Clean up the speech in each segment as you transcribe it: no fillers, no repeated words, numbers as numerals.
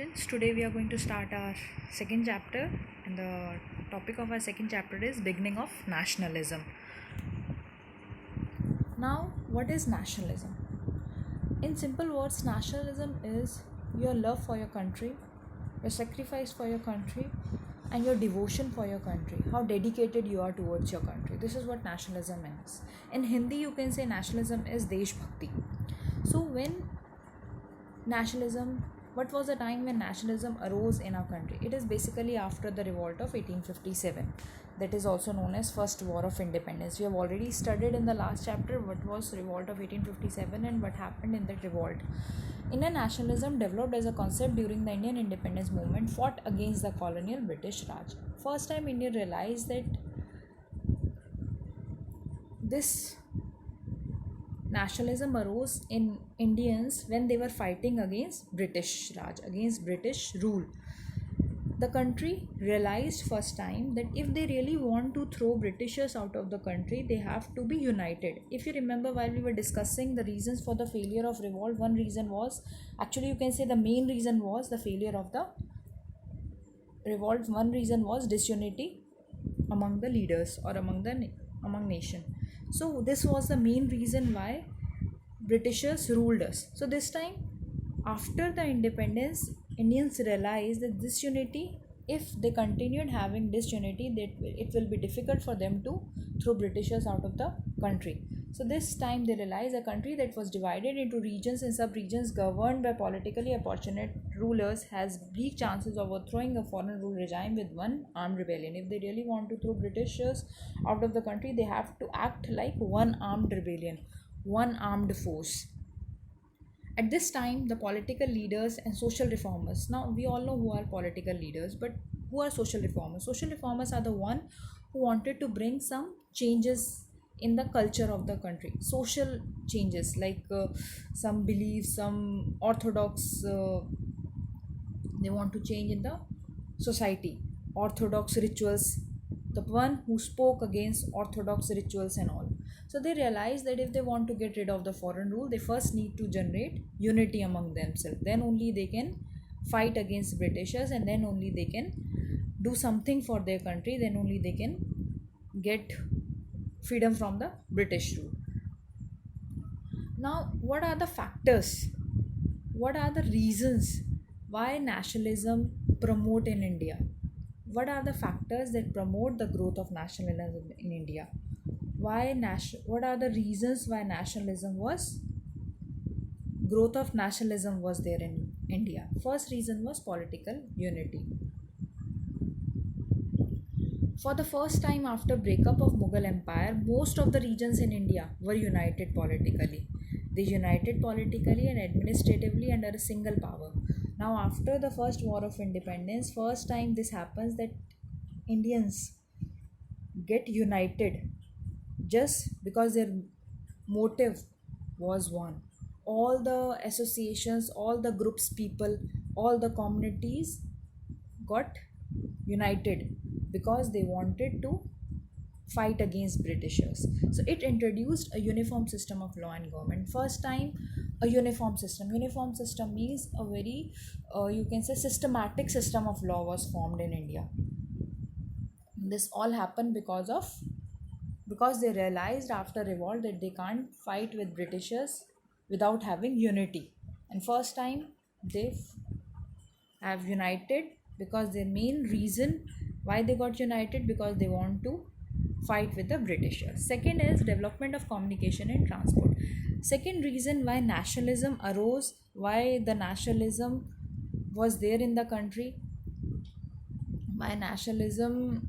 students, today we are going to start our second chapter, and the topic of our second chapter is beginning of nationalism. Now, what is nationalism? In simple words, nationalism is your love for your country, your sacrifice for your country, and your devotion for your country, how dedicated you are towards your country. This is what nationalism is. In Hindi, you can say nationalism is Desh Bhakti. So when nationalism, what was the time when nationalism arose in our country? It is basically after the revolt of 1857, that is also known as First War of Independence. We have already studied in the last chapter what was revolt of 1857 and what happened in that revolt. Indian nationalism developed as a concept during the Indian independence movement fought against the colonial British Raj. First time India realized that this nationalism arose in Indians when they were fighting against British Raj, against British rule. The country realized first time that if they really want to throw Britishers out of the country, they have to be united. If you remember, while we were discussing the reasons for the failure of revolt, one reason was, actually you can say the main reason was the failure of the revolt. One reason was disunity among the leaders or among nation. So this was the main reason why Britishers ruled us. So this time, after the independence, Indians realized that this unity, if they continued having disunity, that it will be difficult for them to throw Britishers out of the country. So this time they realized a country that was divided into regions and sub-regions governed by politically opportunate rulers has bleak chances of overthrowing a foreign rule regime with one armed rebellion. If they really want to throw Britishers out of the country, they have to act like one armed rebellion, one armed force. At this time, the political leaders and social reformers, now we all know who are political leaders, but who are social reformers? Social reformers are the one who wanted to bring some changes in the culture of the country, social changes like some beliefs, some orthodox, they want to change in the society, orthodox rituals, the one who spoke against orthodox rituals and all. So they realized that if they want to get rid of the foreign rule, they first need to generate unity among themselves. Then only they can fight against Britishers, and then only they can do something for their country. Then only they can get freedom from the British rule. Now, what are the factors? What are the reasons why nationalism promote in India? What are the factors that promote the growth of nationalism in India? What are the reasons why growth of nationalism was there in India? First reason was political unity. For the first time after breakup of Mughal Empire, most of the regions in India were united politically. They united politically and administratively under a single power. Now, after the First War of Independence, first time this happens that Indians get united just because their motive was one. All the associations, all the groups, people, all the communities got united because they wanted to fight against Britishers. So it introduced a uniform system of law and government. First time, a uniform system. Uniform system means a very, you can say, systematic system of law was formed in India. This all happened because they realized after revolt that they can't fight with Britishers without having unity. And first time they have united because their main reason why they got united, because they want to fight with the Britishers. Second is development of communication and transport. Second reason why nationalism arose, why the nationalism was there in the country, why nationalism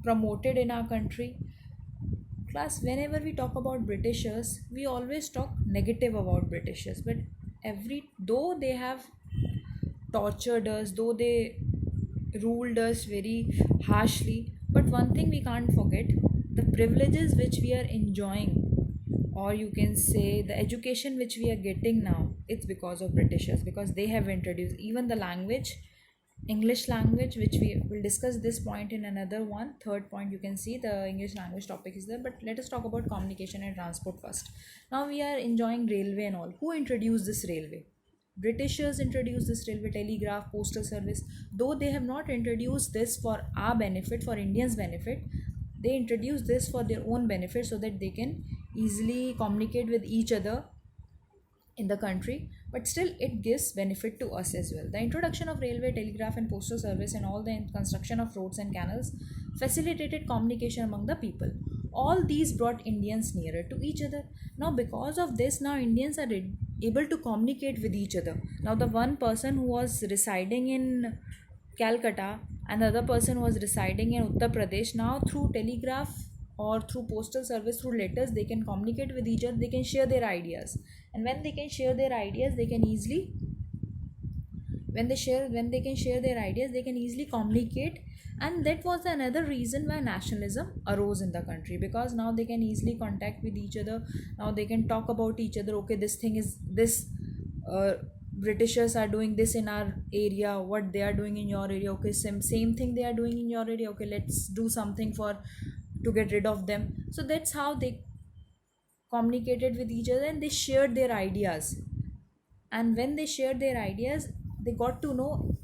promoted in our country. Class, whenever we talk about Britishers, we always talk negative about Britishers, but though they have tortured us, though they ruled us very harshly, but one thing we can't forget, the privileges which we are enjoying, or you can say the education which we are getting now, it's because of Britishers, because they have introduced even the language, English language, which we will discuss this point in another one. Third point, you can see the English language topic is there, but let us talk about communication and transport first. Now we are enjoying railway and all. Who introduced this railway? Britishers introduced this railway, telegraph, postal service. Though they have not introduced this for our benefit, for Indians' benefit, they introduced this for their own benefit so that they can easily communicate with each other in the country, but still it gives benefit to us as well. The introduction of railway, telegraph, and postal service and all the construction of roads and canals facilitated communication among the people. All these brought Indians nearer to each other. Now, because of this, now Indians are able to communicate with each other. Now, the one person who was residing in Calcutta and the other person was residing in Uttar Pradesh, now through telegraph or through postal service, through letters, they can communicate with each other, they can share their ideas. And when they can share their ideas, they can easily when they can share their ideas, they can easily communicate. And that was another reason why nationalism arose in the country, because now they can easily contact with each other. Now they can talk about each other. Okay, this thing is this, Britishers are doing this in our area, what they are doing in your area. Okay, same thing they are doing in your area. Okay, let's do something for to get rid of them. So that's how they communicated with each other, and they shared their ideas. And when they shared their ideas, they got to know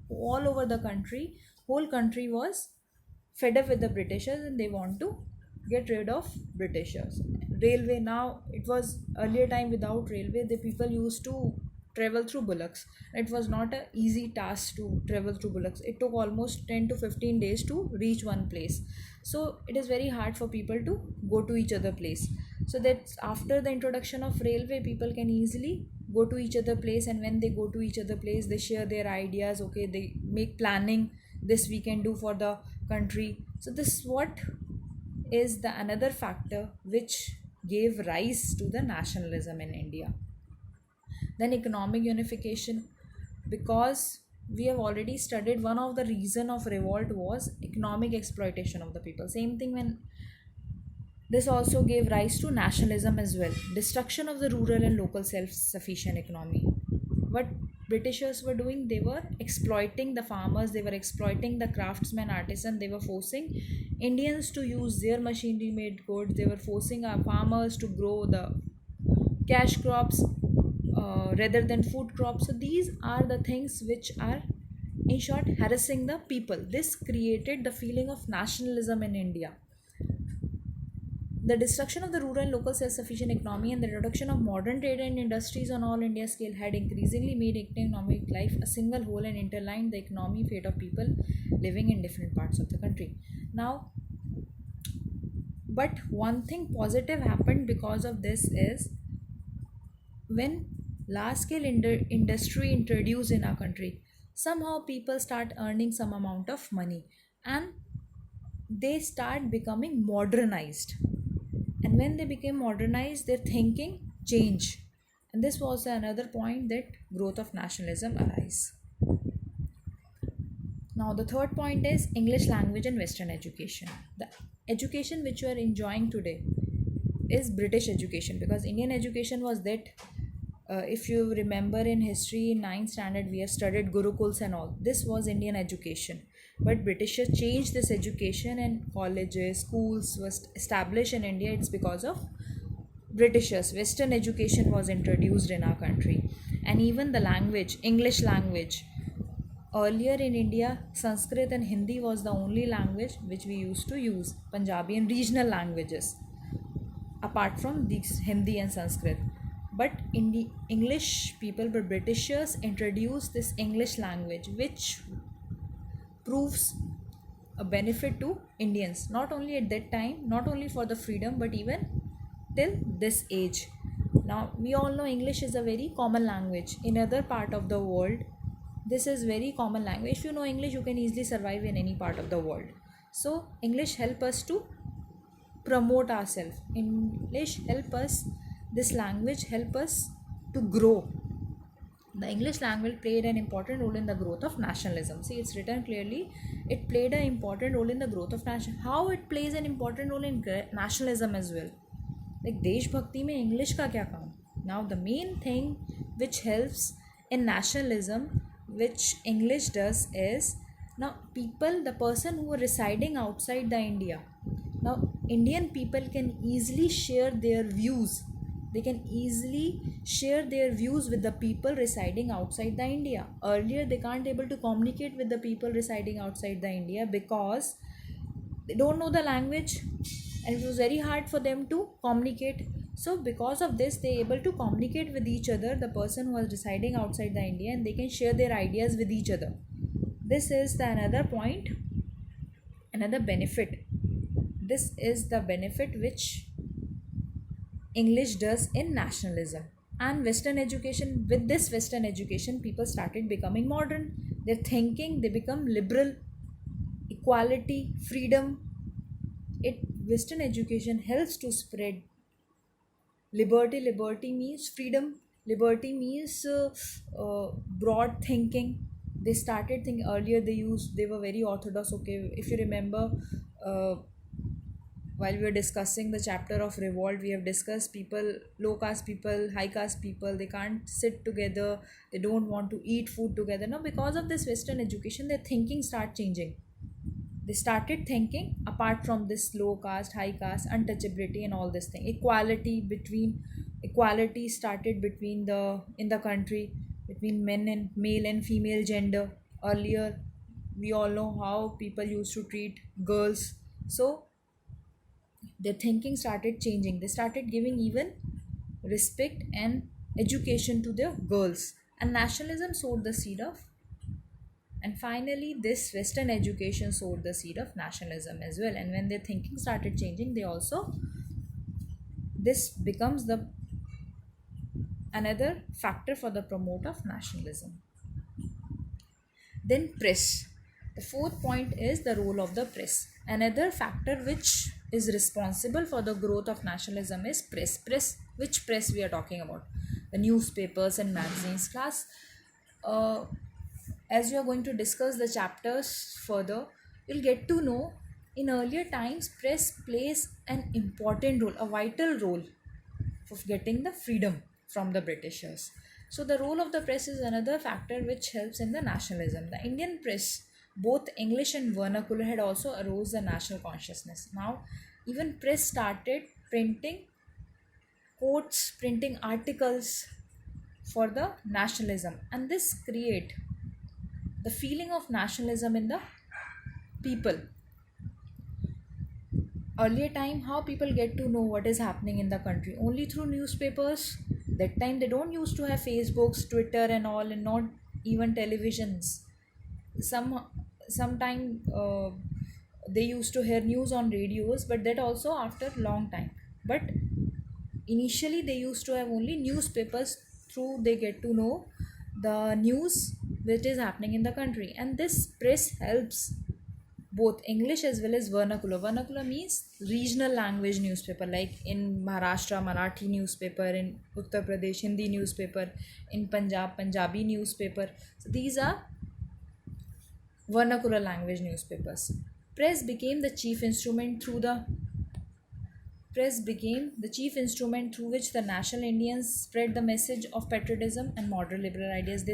all over the country, whole country was fed up with the Britishers and they want to get rid of Britishers. Railway, now it was earlier time without railway, the people used to travel through bullocks. It was not an easy task to travel through bullocks. It took almost 10 to 15 days to reach one place. So it is very hard for people to go to each other place. So that after the introduction of railway, people can easily go to each other place, and when they go to each other place, they share their ideas. Okay, they make planning, this we can do for the country. So this what is the another factor which gave rise to the nationalism in India. Then economic unification, because we have already studied, one of the reason of revolt was economic exploitation of the people. Same thing when this also gave rise to nationalism as well. Destruction of the rural and local self-sufficient economy. What Britishers were doing, they were exploiting the farmers, they were exploiting the craftsmen, artisan, they were forcing Indians to use their machinery made goods, they were forcing our farmers to grow the cash crops rather than food crops. So these are the things which are, in short, harassing the people. This created the feeling of nationalism in India. The destruction of the rural and local self-sufficient economy and the introduction of modern trade and industries on all India scale had increasingly made economic life a single whole and interlined the economy fate of people living in different parts of the country. Now, but one thing positive happened because of this is when large scale industry introduced in our country, somehow people start earning some amount of money and they start becoming modernized. And when they became modernized, their thinking changed. And this was another point that growth of nationalism arise. Now the third point is English language and Western education. The education which you are enjoying today is British education, because Indian education was that, if you remember in history, in 9th standard, we have studied Gurukuls and all. This was Indian education. But Britishers changed this education and colleges, schools was established in India. It's because of Britishers. Western education was introduced in our country. And even the language, English language. Earlier in India, Sanskrit and Hindi was the only language which we used to use. Punjabi and regional languages, apart from these Hindi and Sanskrit. But in the English people, but Britishers introduced this English language, which proves a benefit to Indians, not only at that time, not only for the freedom, but even till this age. Now we all know English is a very common language in other part of the world. This is very common language. If you know English, you can easily survive in any part of the world. So English help us to promote ourselves. English help us, this language help us to grow. The English language played an important role in the growth of nationalism. See, it's written clearly, it played an important role in the growth of nationalism. How it plays an important role in nationalism as well? Like Desh Bhakti mein English ka kya kaam? Now the main thing which helps in nationalism, which English does is, now people, the person who are residing outside the India, now Indian people can easily share their views They can easily share their views with the people residing outside the India. Earlier they can't able to communicate with the people residing outside the India because they don't know the language, and it was very hard for them to communicate. So because of this, they able to communicate with each other, the person who was residing outside the India, and they can share their ideas with each other. This is the another point, another benefit. This is the benefit which English does in nationalism. And Western education, with this Western education, people started becoming modern. Their thinking, they become liberal, equality, freedom. It Western education helps to spread liberty. Liberty means freedom. Liberty means broad thinking. They started thinking earlier. They were very orthodox. Okay, if you remember, uh, while we were discussing the chapter of revolt, we have discussed people, low caste people, high caste people, they can't sit together, they don't want to eat food together. Now because of this Western education, their thinking start changing. They started thinking apart from this low caste, high caste, untouchability and all this thing, equality started between the in the country, between men and male and female gender. Earlier we all know how people used to treat girls. So their thinking started changing. They started giving even respect and education to their girls. And nationalism sowed the seed of, and finally, this Western education sowed the seed of nationalism as well. And when their thinking started changing, they also, this becomes the another factor for the promote of nationalism. Then press. The fourth point is the role of the press. Another factor which is responsible for the growth of nationalism is press. Press, which press we are talking about? The newspapers and magazines. Class, uh, as you are going to discuss the chapters further, you'll get to know in earlier times press plays an important role, a vital role of getting the freedom from the Britishers. So the role of the press is another factor which helps in the nationalism. The Indian press, both English and vernacular, had also arose the national consciousness. Now, even press started printing quotes, printing articles for the nationalism, and this create the feeling of nationalism in the people. Earlier time, how people get to know what is happening in the country? Only through newspapers. That time they don't used to have Facebooks, Twitter and all, and not even televisions. Sometime they used to hear news on radios, but that also after long time. But initially they used to have only newspapers, through they get to know the news which is happening in the country. And this press helps both English as well as vernacular. Vernacular means regional language newspaper, like in Maharashtra, Marathi newspaper, in Uttar Pradesh, Hindi newspaper, in Punjab, Punjabi newspaper. So these are vernacular language newspapers. Press became the chief instrument through the Press became the chief instrument through which the national Indians spread the message of patriotism and moderate liberal ideas.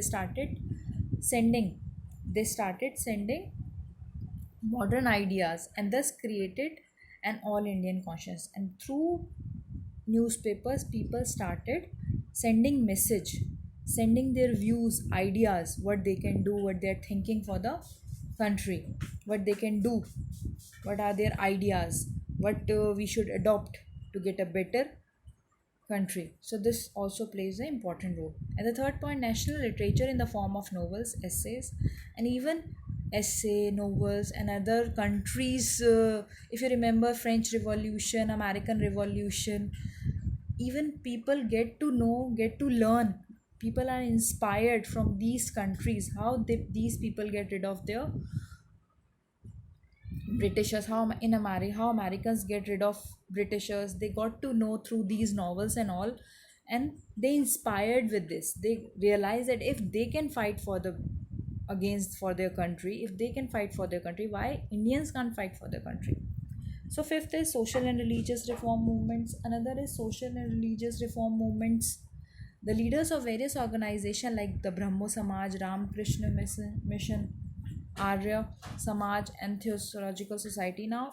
Sending, they started sending modern ideas, and thus created an all Indian conscience. And through newspapers, people started sending message, sending their views, ideas, what they can do, what they're thinking for the country, what they can do, what are their ideas, what we should adopt to get a better country. So this also plays an important role. And the third point, national literature in the form of novels, essays, and even essay novels and other countries. If you remember French Revolution, American Revolution, even people get to know, get to learn. People are inspired from these countries. These people get rid of their Britishers, how Americans get rid of Britishers. They got to know through these novels and all, and they inspired with this. They realized that if they can fight for their country, if they can fight for their country, why Indians can't fight for their country? So fifth is social and religious reform movements. Another is social and religious reform movements. The leaders of various organizations like the Brahmo Samaj, Ramakrishna Mission, Arya Samaj, and Theosophical Society. Now,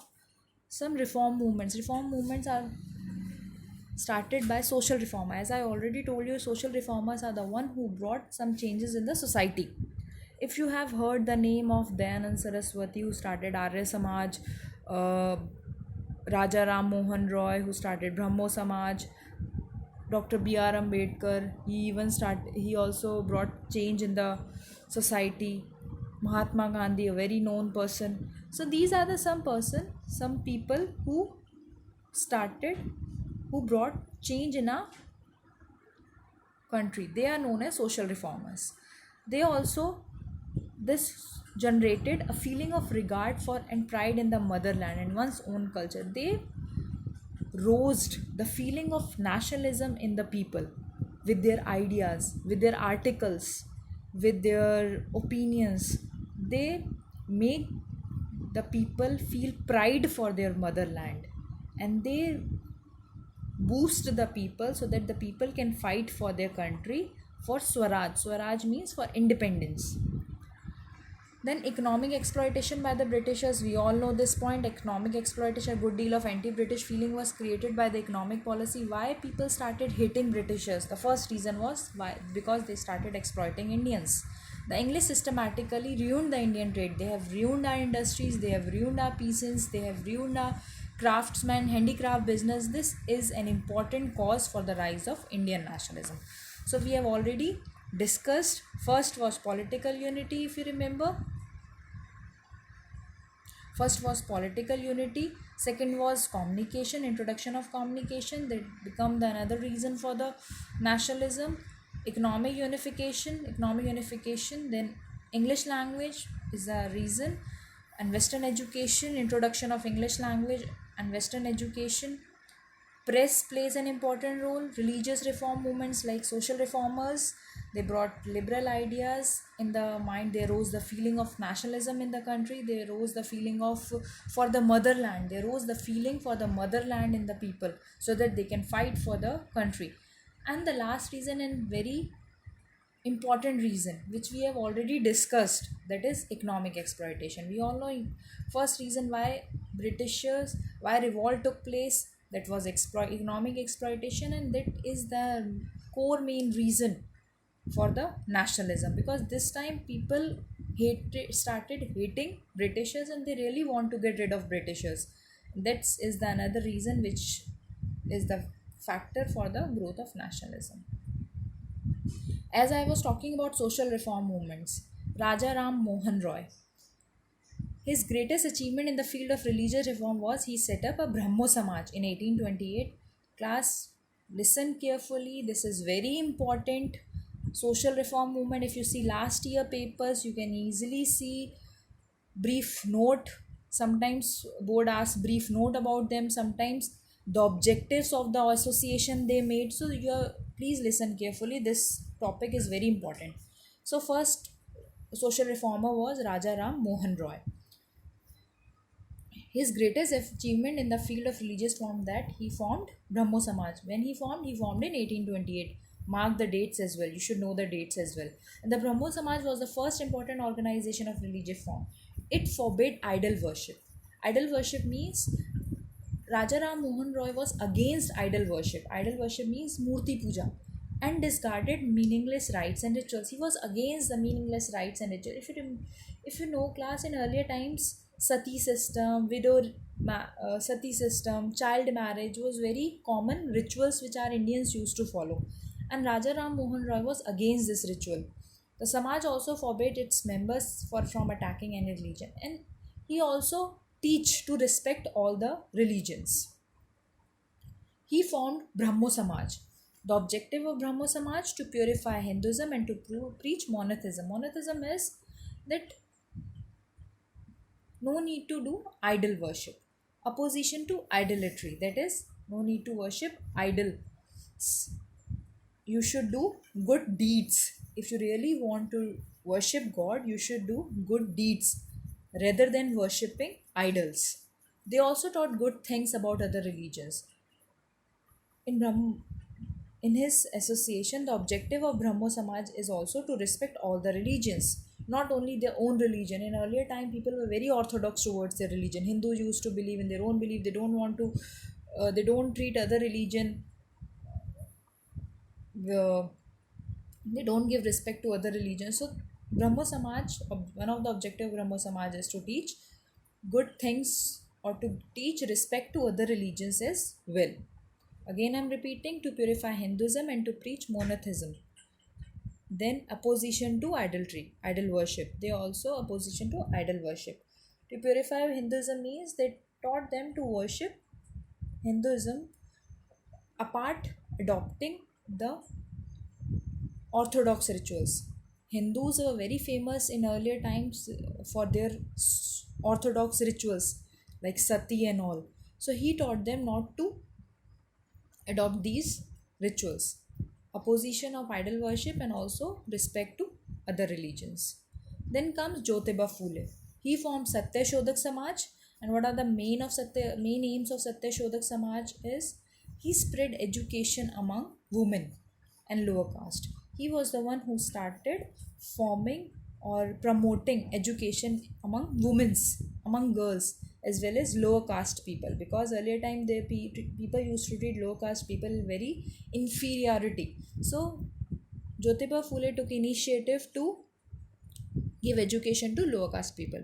some reform movements. Reform movements are started by social reformer. As I already told you, social reformers are the one who brought some changes in the society. If you have heard the name of Dayanand Saraswati, who started Arya Samaj, uh, Raja Ram Mohan Roy, who started Brahmo Samaj, Dr. B.R. Ambedkar, he also brought change in the society. Mahatma Gandhi, a very known person. So these are the some people who started, who brought change in our country. They are known as social reformers. They also, this generated a feeling of regard for and pride in the motherland and one's own culture. They roused the feeling of nationalism in the people with their ideas, with their articles, with their opinions. They make the people feel pride for their motherland, and they boost the people so that the people can fight for their country for Swaraj. Swaraj means for independence. Then economic exploitation by the Britishers. We all know this point. Economic exploitation, a good deal of anti-British feeling was created by the economic policy. Why people started hating Britishers? The first reason was why, because they started exploiting Indians. The English systematically ruined the Indian trade. They have ruined our industries, they have ruined our peasants, they have ruined our craftsmen, handicraft business. This is an important cause for the rise of Indian nationalism. So we have already discussed. First was political unity, if you remember. First was political unity. Second was communication, introduction of communication. That become the another reason for the nationalism. Economic unification. Then English language is a reason, and Western education, introduction of English language and Western education. Press plays an important role. Religious reform movements like social reformers, they brought liberal ideas in the mind. They rose the feeling of nationalism in the country. They rose the feeling of for the motherland. They rose the feeling for the motherland in the people so that they can fight for the country. And the last reason, and very important reason, which we have already discussed, that is economic exploitation. We all know first reason why Britishers, why revolt took place, that was economic exploitation, and that is the core main reason for the nationalism, because this time people started hating Britishers and they really want to get rid of Britishers. That is the another reason which is the factor for the growth of nationalism. As I was talking about social reform movements, Raja Ram Mohan Roy, his greatest achievement in the field of religious reform was he set up a Brahmo Samaj in 1828. Class, listen carefully, this is very important. Social reform movement, if you see last year papers, you can easily see brief note. Sometimes board asks brief note about them, sometimes the objectives of the association they made. So you are, please listen carefully, this topic is very important. So first social reformer was Raja Ram Mohan Roy. His greatest achievement in the field of religious form, that he formed Brahmo Samaj. When he formed in 1828. Mark the dates as well, you should know the dates as well. And the Brahmo Samaj was the first important organization of religious form. It forbade idol worship. Idol worship means Raja Ram Mohan Roy was against idol worship. Idol worship means Murti Puja, and discarded meaningless rites and rituals. He was against the meaningless rites and rituals. If you know class, in earlier times, sati system, sati system, child marriage was very common rituals which our Indians used to follow. And Raja Ram Mohan Roy was against this ritual. The Samaj also forbade its members from attacking any religion, and he also teach to respect all the religions. He formed Brahmo Samaj. The objective of Brahmo Samaj to purify Hinduism and to preach monotheism. Monotheism is that no need to do idol worship. Opposition to idolatry, that is, no need to worship idols. You should do good deeds. If you really want to worship God, you should do good deeds rather than worshipping idols. They also taught good things about other religions. In in his association, the objective of Brahmo Samaj is also to respect all the religions, not only their own religion. In earlier time, people were very orthodox towards their religion. Hindus used to believe in their own belief. They don't want to, they don't treat other religion uh, they don't give respect to other religions. So Brahmo Samaj, one of the objective of Brahmo Samaj is to teach good things or to teach respect to other religions as well. Again, I'm repeating, to purify Hinduism and to preach monotheism. Then opposition to idolatry, idol worship. They also opposition to idol worship. To purify Hinduism means they taught them to worship Hinduism apart, adopting the orthodox rituals. Hindus were very famous in earlier times for their orthodox rituals like sati and all. So he taught them not to adopt these rituals. Opposition of idol worship and also respect to other religions. Then comes Jyotiba Phule. He formed Satya Shodhak Samaj, and what are the main aims of Satya Shodhak Samaj is he spread education among women and lower caste. He was the one who started forming or promoting education among women's, among girls, as well as lower caste people, because earlier time people used to treat low caste people very inferiority. So Jyotiba Phule took initiative to give education to lower caste people.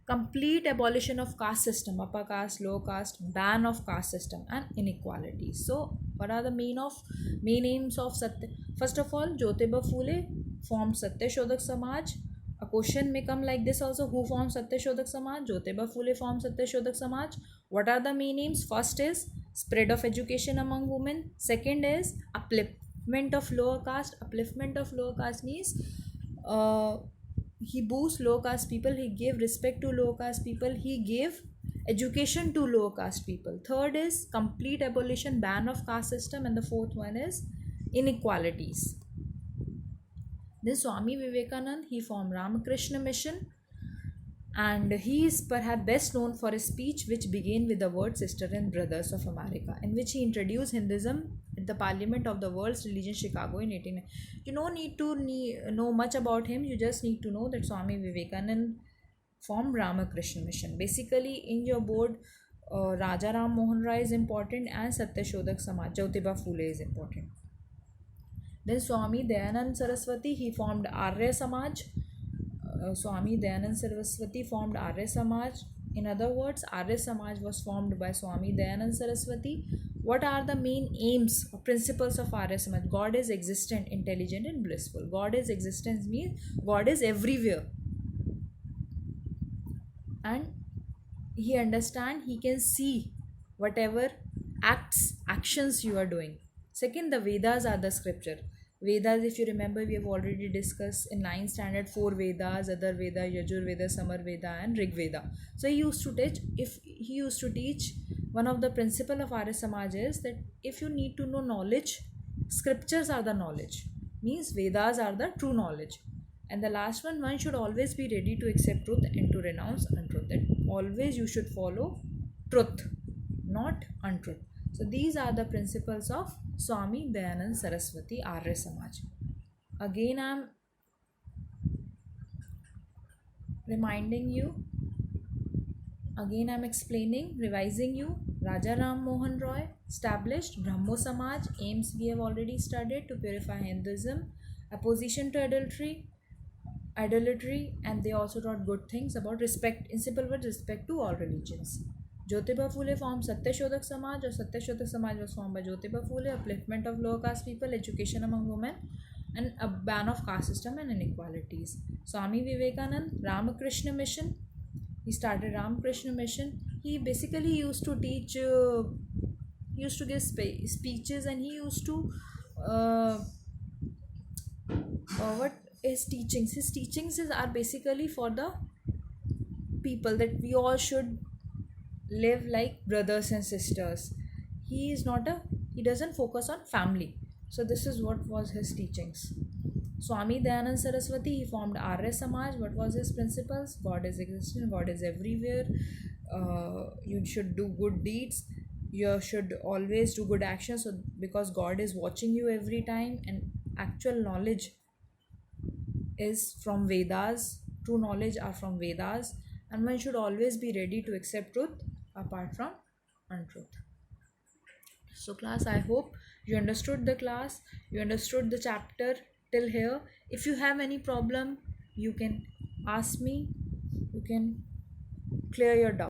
Complete abolition of caste system, upper caste, lower caste, ban of caste system and inequality. So what are the main aims of Satya? First of all, Jyotiba Phule formed Satya Shodhak Samaj. A question may come like this also: who formed Satya Shodhak Samaj? Jyotiba Phule formed Satya Shodhak Samaj. What are the main aims? First is spread of education among women. Second is upliftment of lower caste. Upliftment of lower caste means uh, he boosts low caste people, he gave respect to low caste people, he gave education to low caste people. Third is complete abolition, ban of caste system, and the fourth one is inequalities. Then Swami Vivekanand, he formed Ramakrishna Mission, and he is perhaps best known for his speech which began with the word Sister and Brothers of America, in which he introduced Hinduism at the Parliament of the World's Religion, Chicago in 18. You don't need to know much about him, you just need to know that Swami Vivekanand formed Ramakrishna Mission. Basically, in your board, Raja Ram Mohan Roy is important and Satya Shodhak Samaj, Jyotiba Phule is important. Then Swami Dayanand Saraswati, he formed Arya Samaj. Swami Dayanand Saraswati formed Arya Samaj. In other words, Arya Samaj was formed by Swami Dayanand Saraswati. What are the main aims or principles of Arya Samaj? God is existent, intelligent, and blissful. God is existence means God is everywhere, and he understand, he can see whatever actions you are doing. Second, the Vedas are the scripture. Vedas, if you remember, we have already discussed in 9th standard 4 Vedas: Adar Veda, Yajur Veda, Samar Veda, and Rig Veda. So he used to teach one of the principle of Arya Samaj is that if you need to know knowledge, scriptures are the knowledge, means Vedas are the true knowledge. And the last one should always be ready to accept truth and to renounce untruth. That always you should follow truth, not untruth. So these are the principles of Swami Dayanand Saraswati Arya Samaj. Again, I'm reminding you, again I'm explaining, revising you. Raja Ram Mohan Roy established Brahmo Samaj. Aims we have already studied: to purify Hinduism, opposition to idolatry, and they also taught good things about respect, in simple words, respect to all religions. Jyotiba Phule formed Satya Shodhak Samaj, or Satya Shodhak Samaj was formed by Jyotiba Phule. Upliftment of lower caste people, education among women, and a ban of caste system and inequalities. Swami Vivekanand, Ramakrishna Mission. He started Ramakrishna Mission. He basically used to teach, he used to give speeches, and he used to uh, what his teachings are basically for the people, that we all should live like brothers and sisters. He doesn't focus on family. So this is what was his teachings. Swami Dayanand Saraswati, he formed Arya Samaj. What was his principles? God is existent, God is everywhere. You should do good deeds, you should always do good actions, so because God is watching you every time, and actual knowledge is from Vedas, true knowledge are from Vedas, and one should always be ready to accept truth apart from untruth. So class, I hope you understood the class, you understood the chapter till here. If you have any problem, you can ask me, you can clear your doubt.